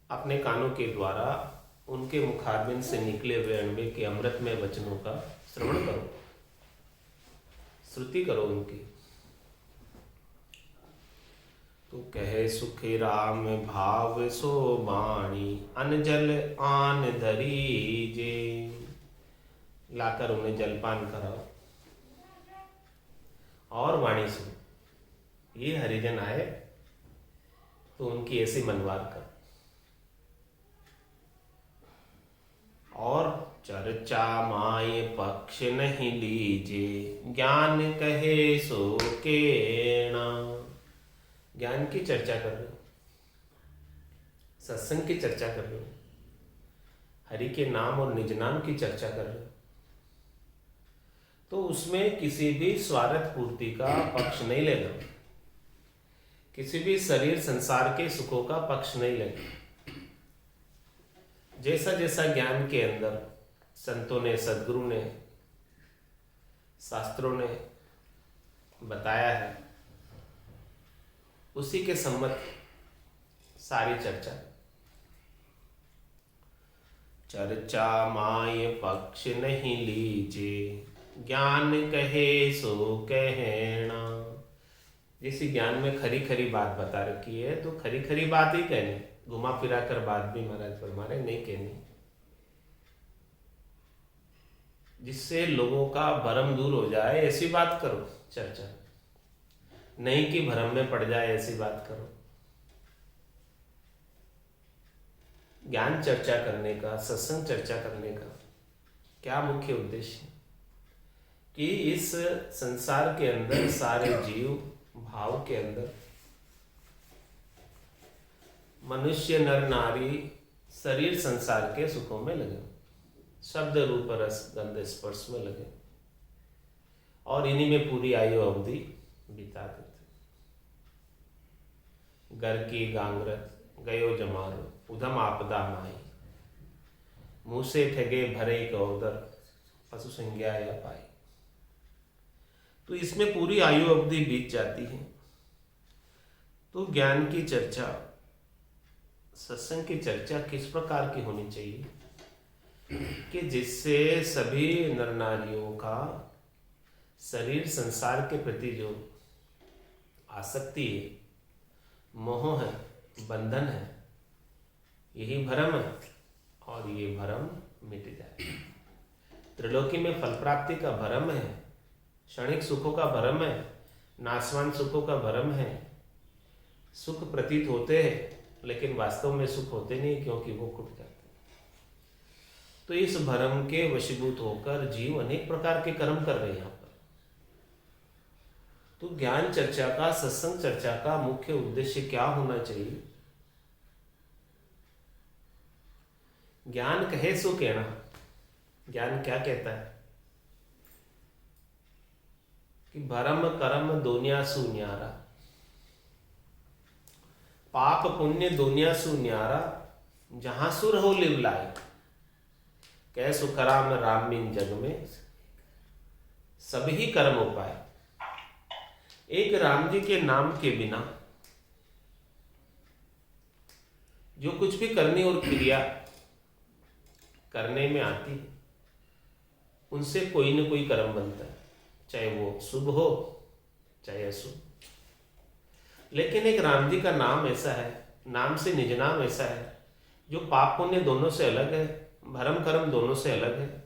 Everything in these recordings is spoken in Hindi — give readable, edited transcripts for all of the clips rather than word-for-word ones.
अपने कानों के द्वारा उनके मुखारबिंद से निकले हुए अणवे के अमृतमय वचनों का श्रवण करो, श्रुति करो उनकी। तो कहे सुखी राम भाव सो बाणी, अनजल आन धरी जे। लाकर उन्हें जलपान कराओ और वाणी सुनो। ये हरिजन आए तो उनकी ऐसी मनवार कर। और चर्चा माय पक्ष नहीं लीजे, ज्ञान कहे सो केणा। ज्ञान की चर्चा कर रहे हो, सत्संग की चर्चा कर रहे हो, हरि के नाम और निज नाम की चर्चा कर रहे हो, तो उसमें किसी भी स्वार्थ पूर्ति का पक्ष नहीं लेना, किसी भी शरीर संसार के सुखों का पक्ष नहीं लेना। जैसा जैसा ज्ञान के अंदर संतों ने, सदगुरु ने, शास्त्रों ने बताया है, उसी के सम्मत सारी चर्चा। चर्चा माय पक्ष नहीं लीजे, ज्ञान कहे सो कहना। जिस ज्ञान में खरी खरी बात बता रखी है तो खरी खरी बात ही कहनी, घुमा फिरा कर बात भी महाराज फरमा रहे नहीं कहनी, जिससे लोगों का भरम दूर हो जाए ऐसी बात करो चर्चा, नहीं कि भरम में पड़ जाए ऐसी बात करो। ज्ञान चर्चा करने का, सत्संग चर्चा करने का क्या मुख्य उद्देश्य है कि इस संसार के अंदर सारे जीव भाव के अंदर मनुष्य, नर नारी, शरीर संसार के सुखों में लगे, शब्द रूप रस गंध स्पर्श में लगे और इन्हीं में पूरी आयु अवधि बिता देते। घर की गांगरत गयो जमारो, उधम आपदा माई, मुँह से ठगे भरे कौदर, पशु संज्ञा या पाई। तो इसमें पूरी आयु अवधि बीत जाती है। तो ज्ञान की चर्चा, सत्संग की चर्चा किस प्रकार की होनी चाहिए कि जिससे सभी नर नारियों का शरीर संसार के प्रति जो आसक्ति है, मोह है, बंधन है, यही भरम है और ये भरम मिट जाए। त्रिलोकी में फल प्राप्ति का भरम है, क्षणिक सुखों का भरम है, नाशवान सुखों का भरम है। सुख प्रतीत होते हैं लेकिन वास्तव में सुख होते नहीं, क्योंकि वो टूट जाते हैं। तो इस भरम के वशीभूत होकर जीव अनेक प्रकार के कर्म कर रहे हैं यहाँ पर। तो ज्ञान चर्चा का, सत्संग चर्चा का मुख्य उद्देश्य क्या होना चाहिए? ज्ञान कहे सो कहना। ज्ञान क्या कहता है कि भरम करम दुनिया सु न्यारा, पाप पुण्य दुनिया सु न्यारा, जहां सुर हो लिव लाए, कह सुखराम राम बिन जग में सभी कर्म उपाय। एक राम जी के नाम के बिना जो कुछ भी करनी और क्रिया करने में आती है, उनसे कोई न कोई कर्म बनता है, चाहे वो शुभ हो चाहे अशुभ। लेकिन एक राम जी का नाम ऐसा है, नाम से निज नाम ऐसा है, जो पाप पुण्य दोनों से अलग है, भरम कर्म दोनों से अलग है,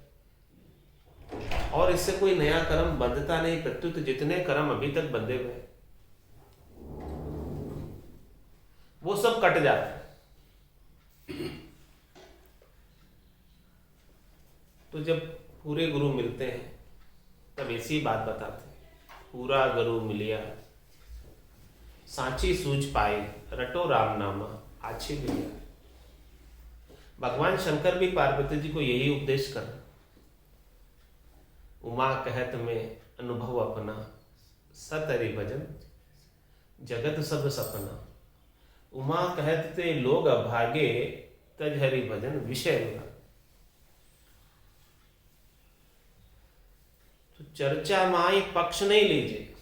और इससे कोई नया कर्म बंधता नहीं। प्रत्युत जितने कर्म अभी तक बंधे हुए हैं वो सब कट जाते हैं। तो जब पूरे गुरु मिलते हैं तब ऐसी बात बताते हैं, पूरा गुरु मिलिया सांची सूझ पाए, रटो राम नामा आछी मिलिया। भगवान शंकर भी पार्वती जी को यही उपदेश कर, उमा कहत में अनुभव अपना, सत हरि भजन जगत सब सपना। उमा कहत ते लोग अभागे, तज हरि भजन विषय लगा। तो चर्चा माई पक्ष नहीं लीजिए।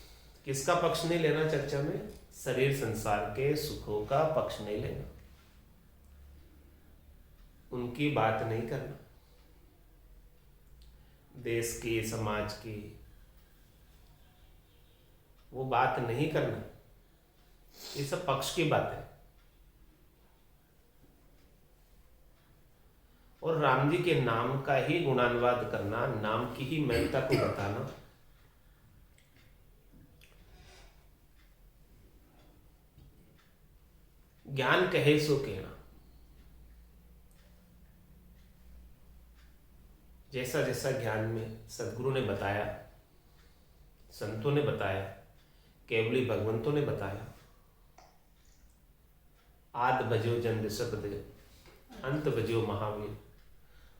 किसका पक्ष नहीं लेना चर्चा में? शरीर संसार के सुखों का पक्ष नहीं लेना। उनकी बात नहीं करना, देश की, समाज की वो बात नहीं करना। ये सब पक्ष की बात है। और राम जी के नाम का ही गुणानुवाद करना, नाम की ही महत्ता को बताना, ज्ञान कहे सो कहना। जैसा जैसा ज्ञान में सदगुरु ने बताया, संतों ने बताया, केवली भगवंतों ने बताया, आद भजो जन ऋषभ देव, अंत भजो महावीर।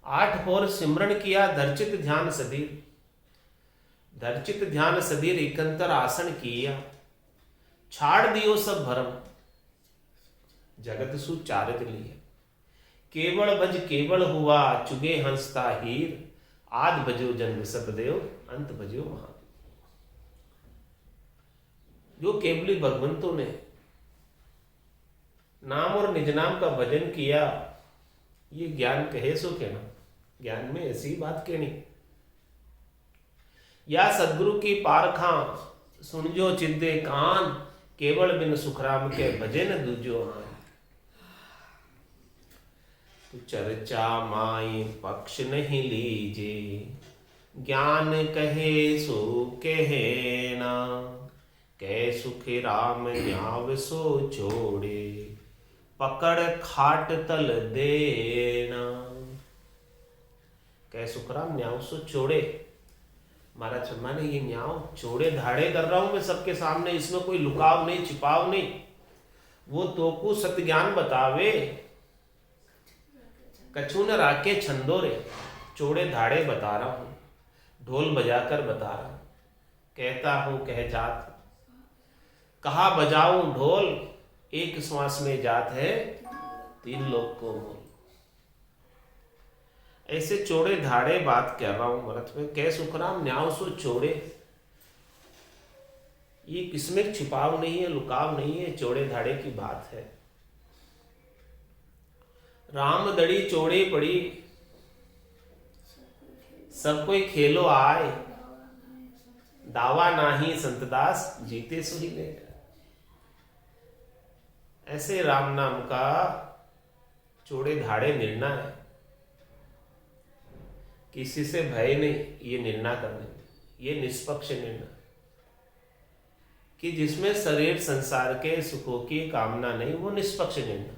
8 पौर सिमरन किया धर्चित ध्यान सधीर, धर्चित ध्यान सधीर एकंतर आसन किया, छाड़ दियो सब भरम, जगत सु चारज लिया। केवल भज केवल हुआ चुगे हंसता हीर, आद भजो जन ऋषभ देव, अंत भजो महावीर। जो केवली भगवंतों ने नाम और निज नाम का भजन किया, ये ज्ञान कहे सो कहना। ज्ञान में ऐसी बात कहनी। या सदगुरु की पारखा सुन जो चिद्दे कान, केवल बिन सुखराम के भजन दूजो आन। तो चर्चा माई पक्ष नहीं लीजे, ज्ञान कहे सो कहना, कै सुख राम न्याव सो छोड़े, पकड़ खाट तल देना। कै सुख राम न्याव सो छोड़े। महाराज शर्मा ने ये न्याव छोड़े धाड़े कर रहा हूं मैं सबके सामने, इसमें कोई लुकाव नहीं, छिपाव नहीं। वो तो को सत्य ज्ञान बतावे, कछु न राखे छंदोरे। चौड़े धाड़े बता रहा हूं, ढोल बजाकर बता रहा हूं, कहता हूं कह जात, कहा बजाऊं ढोल, एक श्वास में जात है 3 लोग को मोल। ऐसे चौड़े धाड़े बात कह रहा हूं भरत में। कै सुखराम न्याव सो छोड़े, ये किसमें छिपाव नहीं है, लुकाव नहीं है, चौड़े धाड़े की बात है। राम दड़ी चौड़ी पड़ी, सब कोई खेलो आए, दावा नाही संतदास जीते सुही ले। ऐसे राम नाम का चौड़े धाड़े निर्णय है, किसी से भय नहीं ये निर्णय करने में। ये निष्पक्ष निर्णय कि जिसमें शरीर संसार के सुखों की कामना नहीं, वो निष्पक्ष निर्णय।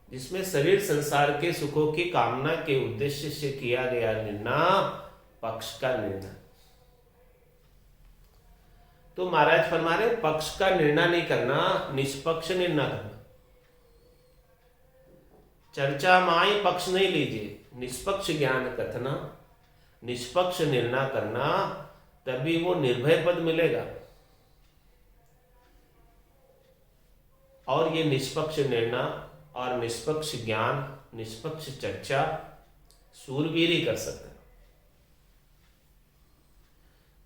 जिसमें शरीर संसार के सुखों की कामना के उद्देश्य से किया गया निर्णय पक्ष का निर्णय। तो महाराज फरमा रहे पक्ष का निर्णय नहीं करना, निष्पक्ष निर्णय करना। चर्चा माई पक्ष नहीं लीजिए, निष्पक्ष ज्ञान कथना, निष्पक्ष निर्णय करना, तभी वो निर्भय पद मिलेगा। और ये निष्पक्ष निर्णय और निष्पक्ष ज्ञान, निष्पक्ष चर्चा सूरवीर ही कर सकता।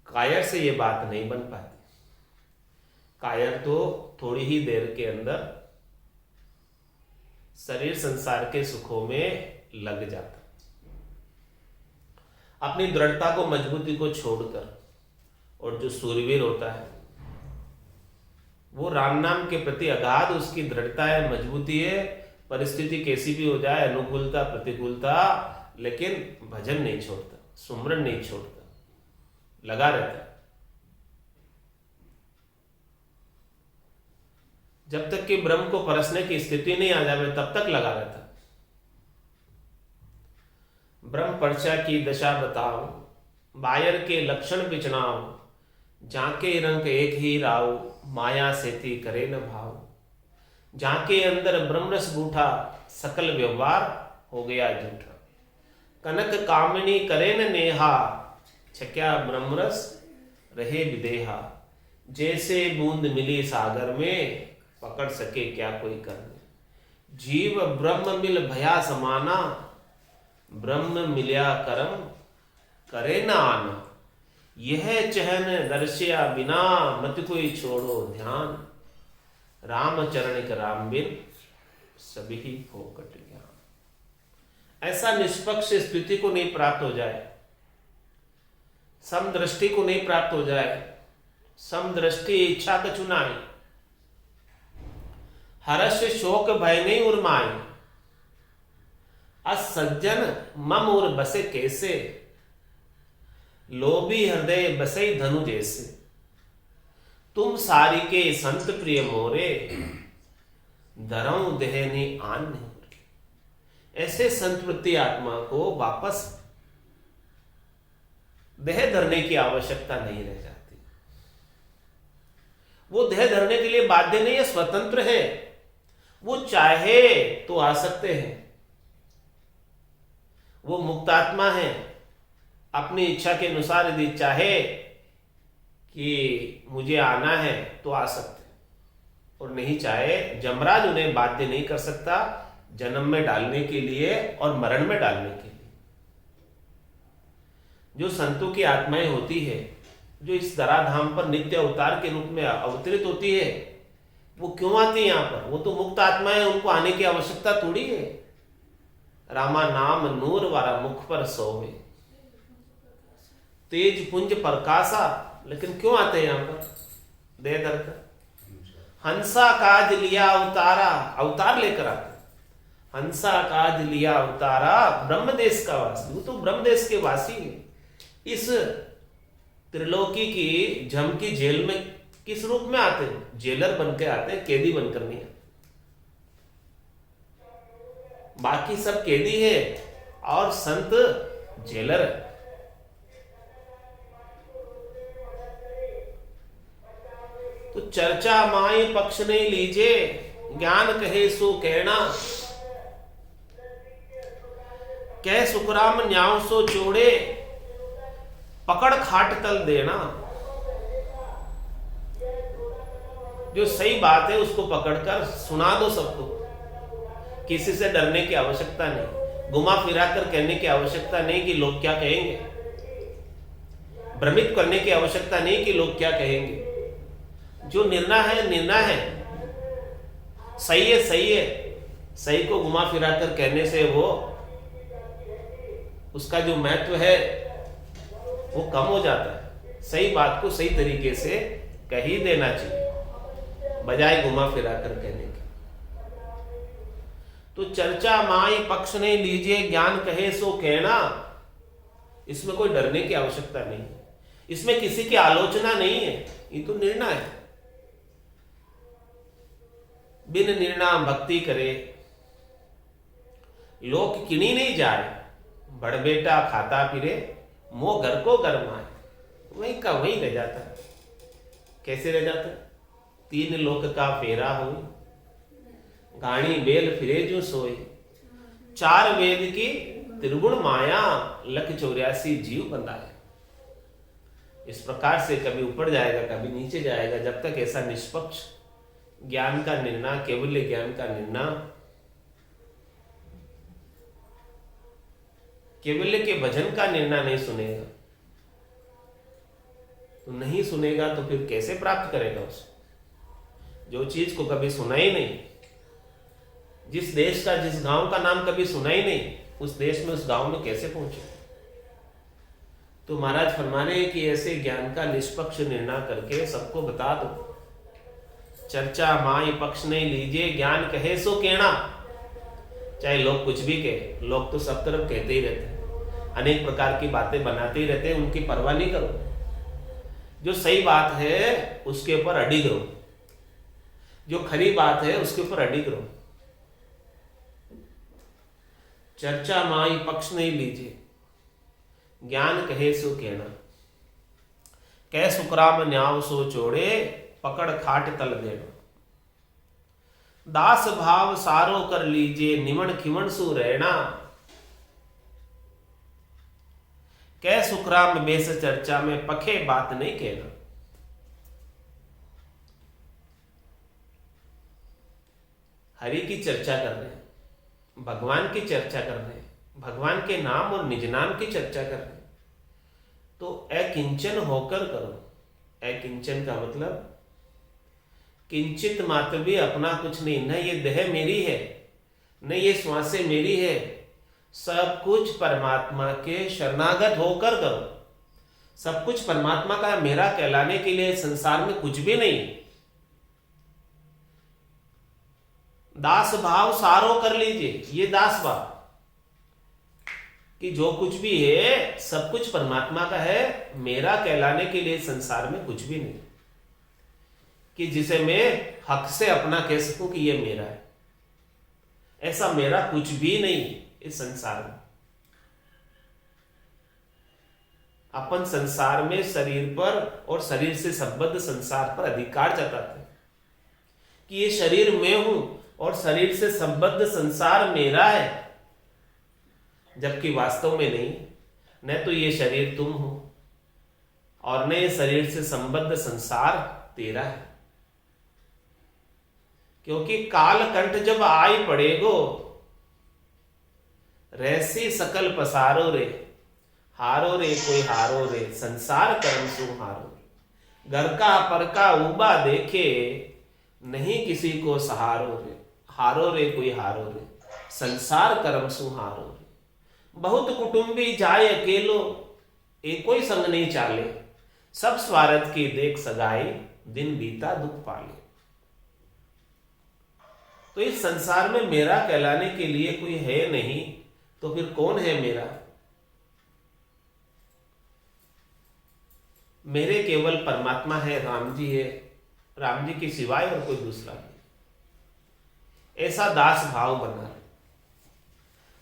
कायर से ये बात नहीं बन पाती। कायर तो थोड़ी ही देर के अंदर शरीर संसार के सुखों में लग जाता, अपनी दृढ़ता को, मजबूती को छोड़कर। और जो सूरवीर होता है वो राम नाम के प्रति अगाध उसकी दृढ़ता है, मजबूती है। परिस्थिति कैसी भी हो जाए, अनुकूलता प्रतिकूलता, लेकिन भजन नहीं छोड़ता, सुमरन नहीं छोड़ता, लगा रहता है। जब तक कि ब्रह्म को परसने की स्थिति नहीं आ जाए तब तक लगा रहता। ब्रह्म पर्चा की दशा बताओ, बायर के लक्षण बिचनाओ, जाके रंग एक ही राव, माया सेती करे न भाव। जाके अंदर ब्रह्मरस बूठा, सकल व्यवहार हो गया झूठा। कनक कामिनी करे न नेहा, छक्या ब्रह्मरस रहे विदेहा। जैसे बूंद मिली सागर में, पकड़ सके क्या कोई करने। जीव ब्रह्म मिल भया समाना, ब्रह्म मिल्या करम करे न आना। यह चहन दर्शिया बिना, मत कोई छोड़ो ध्यान। राम चरण के राम बिन सभी ही फोकट ज्ञान। ऐसा निष्पक्ष स्थिति को नहीं प्राप्त हो जाए, समदृष्टि को नहीं प्राप्त हो जाए, समदृष्टि इच्छा का चुनाई, हर्ष शोक भय नहीं उर्माई, असज्जन मम उर बसे कैसे, लोभी हृदय बसे धनु जैसे, तुम सारी के संत प्रिय मोरे, धरऊं देहनी आन नहीं। ऐसे संतवृत्ति आत्मा को वापस देह धरने की आवश्यकता नहीं रह जाती। वो देह धरने के लिए बाध्य नहीं है, स्वतंत्र है। वो चाहे तो आ सकते हैं, वो मुक्तात्मा है। अपनी इच्छा के अनुसार यदि चाहे कि मुझे आना है तो आ सकते हैं, और नहीं चाहे जमराज उन्हें बाध्य नहीं कर सकता जन्म में डालने के लिए और मरण में डालने के लिए। जो संतों की आत्माएं होती है, जो इस धराधाम पर नित्य अवतार के रूप में अवतरित होती है, वो क्यों आती है यहाँ पर? वो तो मुक्त आत्माएं, उनको आने की आवश्यकता थोड़ी है। रामा नाम नूर वारा मुख पर सोवे, तेज पुंज प्रकाशा, लेकिन क्यों आते हैं यहाँ पर? दे दर कर हंसा काज लिया अवतारा, अवतार लेकर आते। हंसा काज लिया अवतारा, ब्रह्मदेश का वासी। वो तो ब्रह्मदेश के वासी है। इस त्रिलोकी की जम की जेल में किस रूप में आते हैं? जेलर बनकर आते हैं, कैदी बनकर नहीं आते। बाकी सब कैदी है और संत जेलर है। तो चर्चा माय पक्ष नहीं लीजे, ज्ञान कहे सो कहना, कह सुखराम न्याव सो चोड़े, पकड़ खाट तल देना। जो सही बात है उसको पकड़कर सुना दो सबको। किसी से डरने की आवश्यकता नहीं, घुमा फिरा कर कहने की आवश्यकता नहीं कि लोग क्या कहेंगे, भ्रमित करने की आवश्यकता नहीं कि लोग क्या कहेंगे। जो निर्णय है, निर्णय है, सही है, सही है। सही को घुमा फिरा कर कहने से वो उसका जो महत्व है वो कम हो जाता है। सही बात को सही तरीके से कह ही देना चाहिए, बजाय घुमा फिरा कर कहने के। तो चर्चा माई पक्ष नहीं लीजिए, ज्ञान कहे सो कहना। इसमें कोई डरने की आवश्यकता नहीं है, इसमें किसी की आलोचना नहीं है, ये तो निर्णय है। बिन निर्णय भक्ति करे, लोक किणी नहीं जाए, बड़ बेटा खाता फिरे, मोह घर को गरमाए। वहीं का वहीं रह जाता है। कैसे रह जाता है? तीन लोक का फेरा हो, गाणी बेल फिरे जो सोए, चार वेद की त्रिगुण माया, लख 84 जीव बंधाए। इस प्रकार से कभी ऊपर जाएगा, कभी नीचे जाएगा, जब तक ऐसा निष्पक्ष ज्ञान का निर्णय, केवल ज्ञान का निर्णय, केवल्य के भजन का निर्णय नहीं सुनेगा। तो नहीं सुनेगा तो फिर कैसे प्राप्त करेगा उसे? जो चीज को कभी सुना ही नहीं, जिस देश का, जिस गांव का नाम कभी सुना ही नहीं, उस देश में, उस गांव में कैसे पहुंचे? तो महाराज फरमा रहे हैं कि ऐसे ज्ञान का निष्पक्ष निर्णय करके सबको बता दो। चर्चा माई पक्ष नहीं लीजिए, ज्ञान कहे सो कहना। चाहे लोग कुछ भी कहे, लोग तो सब तरफ कहते ही रहते हैं, अनेक प्रकार की बातें बनाते ही रहते हैं, उनकी परवाह नहीं करो। जो सही बात है उसके ऊपर अडिग रहो, जो खरी बात है उसके ऊपर अडिग रहो। चर्चा माई पक्ष नहीं लीजिए, ज्ञान कहे सो कहना, कह सुखराम न्याव सो चोड़े, पकड़ खाट तल देना। दास भाव सारो कर लीजिए, निमण खिमण सु रहना, कह सुखराम बेस चर्चा में, पखे बात नहीं कहना। हरि की चर्चा कर रहे हैं, भगवान की चर्चा कर रहे हैं, भगवान के नाम और निज नाम की चर्चा कर रहे हैं, तो अकिंचन होकर करो। अकिंचन का मतलब किंचित मात्र भी अपना कुछ नहीं, न ये देह मेरी है, नहीं ये श्वासें मेरी है, सब कुछ परमात्मा के शरणागत होकर करो। सब कुछ परमात्मा का मेरा कहलाने के लिए संसार में कुछ भी नहीं। दास भाव सारो कर लीजिए, ये दास भाव कि जो कुछ भी है सब कुछ परमात्मा का है, मेरा कहलाने के लिए संसार में कुछ भी नहीं कि जिसे मैं हक से अपना कह सकूं कि ये मेरा है। ऐसा मेरा कुछ भी नहीं इस संसार में। अपन संसार में शरीर पर और शरीर से संबद्ध संसार पर अधिकार जताते हैं कि ये शरीर मैं हूं और शरीर से संबद्ध संसार मेरा है, जबकि वास्तव में नहीं। न तो ये शरीर तुम हो और न ये शरीर से संबद्ध संसार तेरा है। क्योंकि काल कंठ जब आई पड़ेगो, रहसी सकल पसारो रे, हारो रे कोई हारो रे, संसार कर्म सु हारो रे। घर का पर का उबा देखे, नहीं किसी को सहारो रे, हारो रे कोई हारो रे, संसार कर्म सु हारो रे। बहुत कुटुंबी जाए अकेलो, एकोई संग नहीं चाले, सब स्वार्थ की देख सगाई, दिन बीता दुख पाले। तो इस संसार में मेरा कहलाने के लिए कोई है नहीं, तो फिर कौन है मेरा? मेरे केवल परमात्मा है, राम जी है, राम जी के सिवाय और कोई दूसरा नहीं। ऐसा दास भाव बना,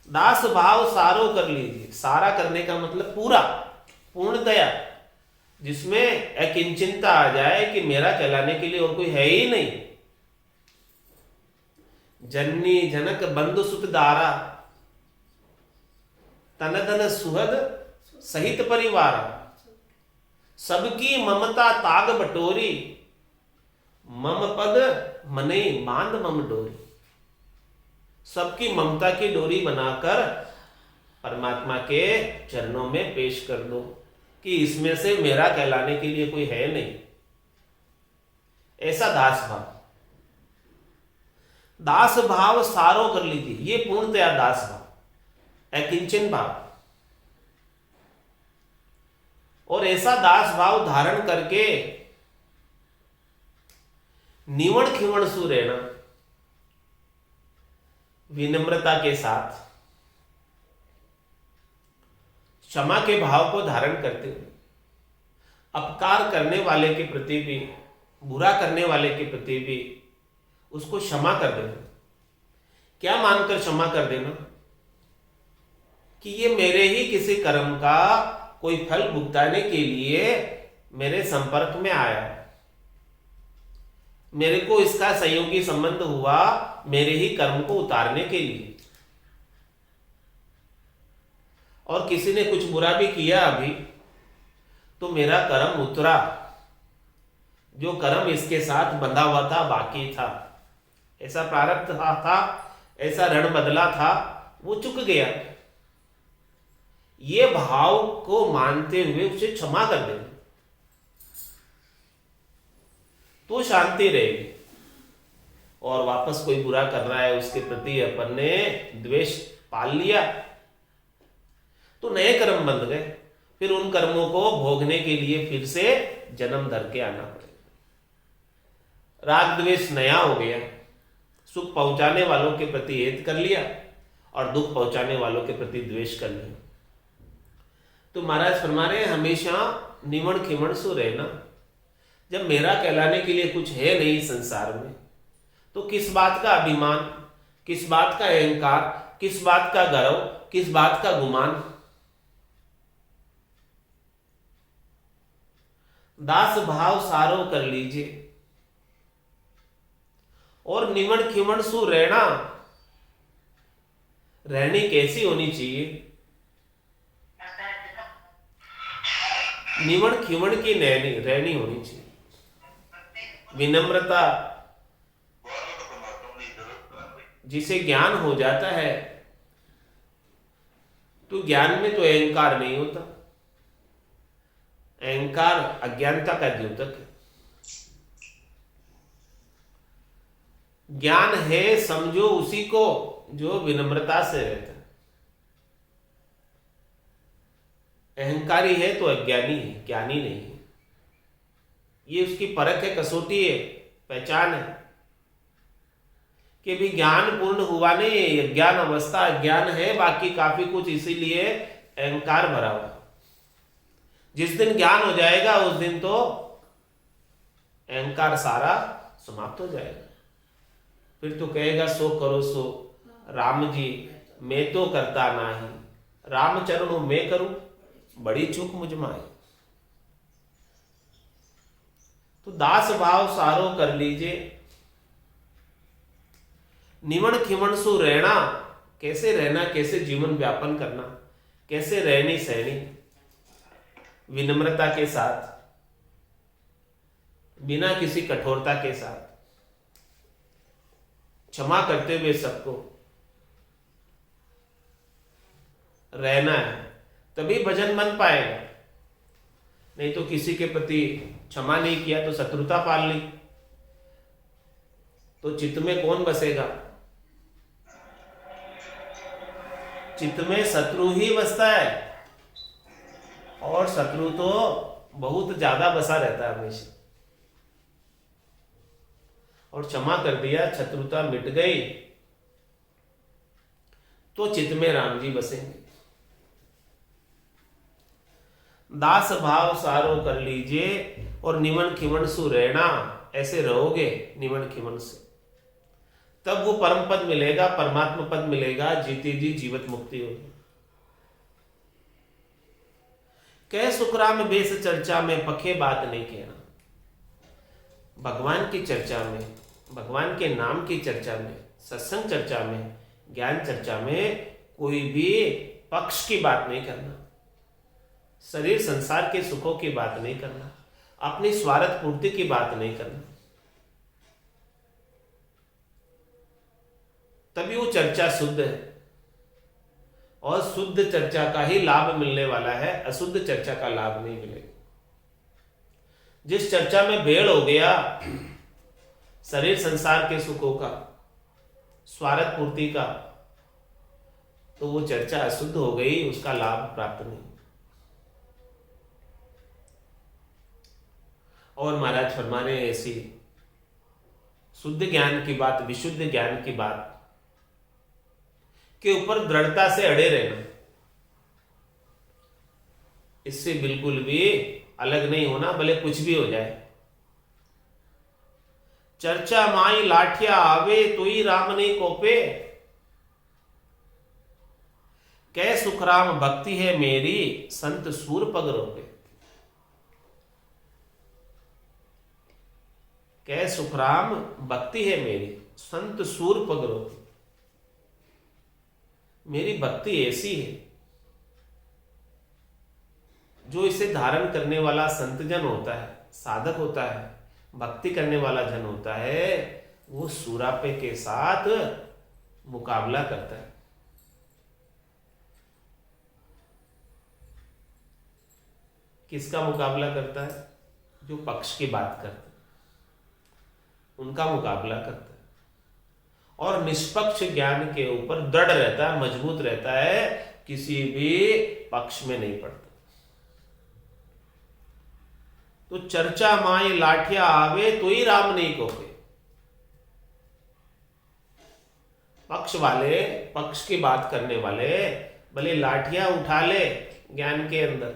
दास भाव सारो कर लीजिए। सारा करने का मतलब पूरा, पूर्णतया, जिसमें अकिंचिंता आ जाए कि मेरा कहलाने के लिए और कोई है ही नहीं। जननी जनक बंधु सुत दारा, तन धन सुहद सहित परिवार, सबकी ममता ताग बटोरी, मम पद मने बांध मम डोरी। सबकी ममता की डोरी बनाकर परमात्मा के चरणों में पेश कर दो कि इसमें से मेरा कहलाने के लिए कोई है नहीं। ऐसा दास भाव, दास भाव सारो कर लीजिए, ये पूर्णतया दास भाव, अकिंचन भाव। और ऐसा दास भाव धारण करके निवण खिवण सु रहना, विनम्रता के साथ, क्षमा के भाव को धारण करते हुए, अपकार करने वाले के प्रति भी, बुरा करने वाले के प्रति भी उसको क्षमा कर देना। क्या मानकर क्षमा कर देना? कि ये मेरे ही किसी कर्म का कोई फल भुगताने के लिए मेरे संपर्क में आया, मेरे को इसका सहयोगी संबंध हुआ मेरे ही कर्म को उतारने के लिए। और किसी ने कुछ बुरा भी किया अभी, तो मेरा कर्म उतरा, जो कर्म इसके साथ बंधा हुआ था, बाकी था, ऐसा प्रारब्ध था, ऐसा ऋण बदला था, वो चुक गया। ये भाव को मानते हुए उसे क्षमा कर देना, तो शांति रहेगी। और वापस कोई बुरा कर रहा है, उसके प्रति अपन ने द्वेष पाल लिया, तो नए कर्म बंध गए। फिर उन कर्मों को भोगने के लिए फिर से जन्म धर के आना पड़ेगा। राग द्वेष नया हो गया, सुख पहुंचाने वालों के प्रति हेत कर लिया और दुख पहुंचाने वालों के प्रति द्वेष कर लिया। तो महाराज फरमा रहे हमेशा निवण खिवण सो रहना। जब मेरा कहलाने के लिए कुछ है नहीं संसार में, तो किस बात का अभिमान, किस बात का अहंकार, किस बात का गर्व, किस बात का गुमान। दास भाव सारो कर लीजिए और निवण खिवण सु रहना। रहनी कैसी होनी चाहिए? निवण खिवण की रहनी होनी चाहिए। विनम्रता, जिसे ज्ञान हो जाता है, तो ज्ञान में तो अहंकार नहीं होता। अहंकार अज्ञानता का द्योतक है। ज्ञान है समझो उसी को जो विनम्रता से रहता है। अहंकारी है तो अज्ञानी है, ज्ञानी नहीं है। ये उसकी परख है, कसौटी है, पहचान है कि भी ज्ञान पूर्ण हुआ नहीं है, अज्ञान अवस्था अज्ञान है, बाकी काफी कुछ, इसीलिए अहंकार भरा हुआ। जिस दिन ज्ञान हो जाएगा उस दिन तो अहंकार सारा समाप्त हो जाएगा। फिर तो कहेगा सो करो सो राम जी, मैं तो करता नाही, राम चरणों मैं करूं, बड़ी चूक मुझ माई। तो दास भाव सारो कर लीजिए, निमण खिमण सु रहना। कैसे रहना, कैसे जीवन व्यापन करना, कैसे रहनी सहनी, विनम्रता के साथ, बिना किसी कठोरता के साथ, क्षमा करते हुए सबको रहना है, तभी भजन बन पाएगा। नहीं तो किसी के प्रति क्षमा नहीं किया तो शत्रुता पाल ली, तो चित्त में कौन बसेगा? चित्त में शत्रु ही बसता है, और शत्रु तो बहुत ज्यादा बसा रहता है हमेशा। और क्षमा कर दिया, शत्रुता मिट गई, तो चित्त में राम जी बसेंगे। दास भाव सारो कर लीजिए और निमन खिमन सु रहना, ऐसे रहोगे निमन खिमन से, तब वो परम पद मिलेगा, परमात्मा पद मिलेगा, जीती जी जीवत मुक्ति होगी। कह सुखराम बेस चर्चा में पखे बात नहीं कहना। भगवान की चर्चा में, भगवान के नाम की चर्चा में, सत्संग चर्चा में, ज्ञान चर्चा में कोई भी पक्ष की बात नहीं करना, शरीर संसार के सुखों की बात नहीं करना, अपनी स्वार्थ पूर्ति की बात नहीं करना। तभी वो चर्चा शुद्ध है, और शुद्ध चर्चा का ही लाभ मिलने वाला है, अशुद्ध चर्चा का लाभ नहीं मिलेगा। जिस चर्चा में भेड़ हो गया शरीर संसार के सुखों का, स्वार्थ पूर्ति का, तो वो चर्चा अशुद्ध हो गई, उसका लाभ प्राप्त नहीं। और महाराज फरमा रहे हैं ऐसी शुद्ध ज्ञान की बात, विशुद्ध ज्ञान की बात के ऊपर दृढ़ता से अड़े रहना, इससे बिल्कुल भी अलग नहीं होना, भले कुछ भी हो जाए। चर्चा माई लाठिया आवे तो ही राम नहीं कोपे, कै सुखराम भक्ति है मेरी संत सूर पग रोपे। कै सुखराम भक्ति है मेरी संत सूर पग रोपे। मेरी भक्ति ऐसी है, जो इसे धारण करने वाला संतजन होता है, साधक होता है, भक्ति करने वाला जन होता है, वो सूरापे के साथ मुकाबला करता है। किसका मुकाबला करता है? जो पक्ष की बात करते हैं, उनका मुकाबला करता है, और निष्पक्ष ज्ञान के ऊपर दृढ़ रहता है, मजबूत रहता है, किसी भी पक्ष में नहीं पड़ता। तो चर्चा माए लाठिया आवे तो ही राम नहीं कोपे। पक्ष वाले, पक्ष की बात करने वाले भले लाठियां उठा ले ज्ञान के अंदर,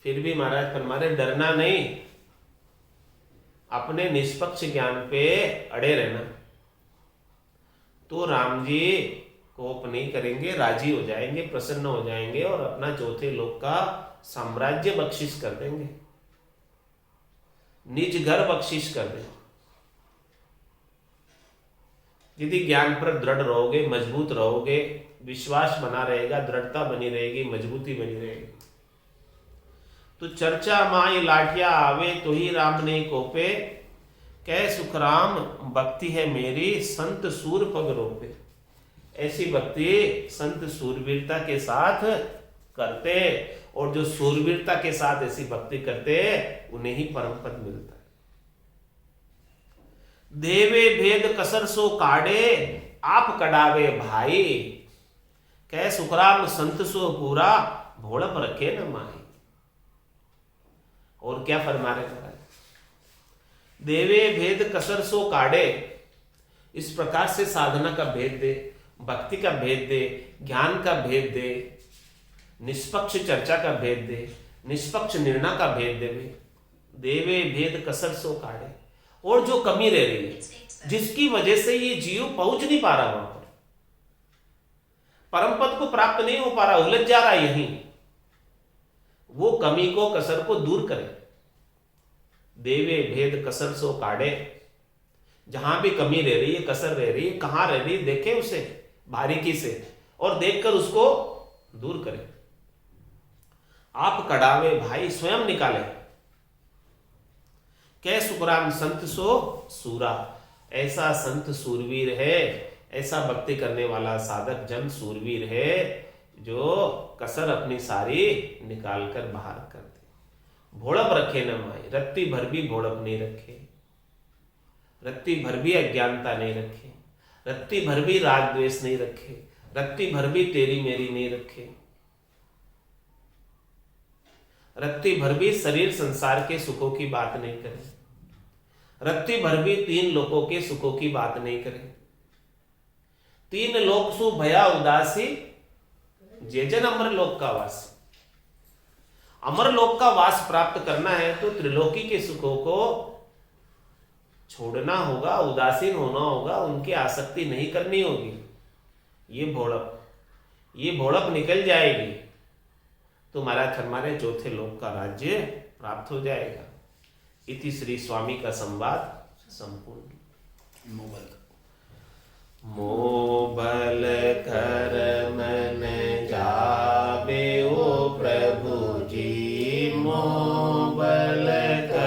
फिर भी महाराज फरमा रहे डरना नहीं, अपने निष्पक्ष ज्ञान पे अड़े रहना, तो राम जी कोप नहीं करेंगे, राजी हो जाएंगे, प्रसन्न हो जाएंगे, और अपना चौथे लोक का साम्राज्य बख्शिश कर देंगे, निज घर बख्शिश कर देंगे। यदि ज्ञान पर दृढ़ रहोगे, मजबूत रहोगे, विश्वास बना रहेगा, दृढ़ता बनी रहेगी, मजबूती बनी रहेगी, तो चर्चा माई लाठिया आवे तो ही राम नहीं कोपे, कै सुखराम भक्ति है मेरी संत सूर पग रोपे। ऐसी भक्ति संत सूरवीरता के साथ करते, और जो सूरवीरता के साथ ऐसी भक्ति करते उन्हें ही परम पद मिलता है। देवे भेद कसर सो काढ़े, आप कडावे भाई। कह सुखराम संत सो पूरा, भोड़प रखे न माई। और क्या फरमा रहे महाराज, देवे भेद कसर सो काढ़े, इस प्रकार से साधना का भेद दे, भक्ति का भेद दे, ज्ञान का भेद दे, निष्पक्ष चर्चा का भेद दे, निष्पक्ष निर्णय का भेद दे। देवे भेद कसर सो काढ़े, और जो कमी रह रही है, जिसकी वजह से ये जीव पहुंच नहीं पा रहा वहां पर, परम पद को प्राप्त नहीं हो पा रहा, उलझ जा रहा यहीं, वो कमी को, कसर को दूर करे। देवे भेद कसर सो काढ़े, जहां भी कमी रह रही है, कसर रह रही है, कहां रह रही है, देखे उसे बारीकी से और देखकर उसको दूर करे। आप कड़ावे भाई, स्वयं निकाले। कै सुखराम संत सो सूरा, ऐसा संत सूरवीर है, ऐसा भक्ति करने वाला साधक जन सूरवीर है, जो कसर अपनी सारी निकाल कर बाहर कर दे। भोड़प रखे न माई, रत्ती भर भी भोड़प नहीं रखे, रत्ती भर भी अज्ञानता नहीं रखे, रत्ती भर भी राग द्वेष नहीं रखे, रत्ती भर भी तेरी मेरी नहीं रखे, रत्ती भर भी शरीर संसार के सुखों की बात नहीं करे, रत्ती भर भी तीन लोकों के सुखों की बात नहीं करे। तीन लोक सु भया उदासी, जेजन अमर लोक का वास। अमर लोक का वास प्राप्त करना है तो त्रिलोकी के सुखों को छोड़ना होगा, उदासीन होना होगा, उनकी आसक्ति नहीं करनी होगी। ये भोड़प निकल जाएगी तो महाराज हमारे चौथे लोक का राज्य प्राप्त हो जाएगा। इति श्री स्वामी का संवाद संपूर्ण। मोबल कर मन जाबे ओ प्रभु जी, मो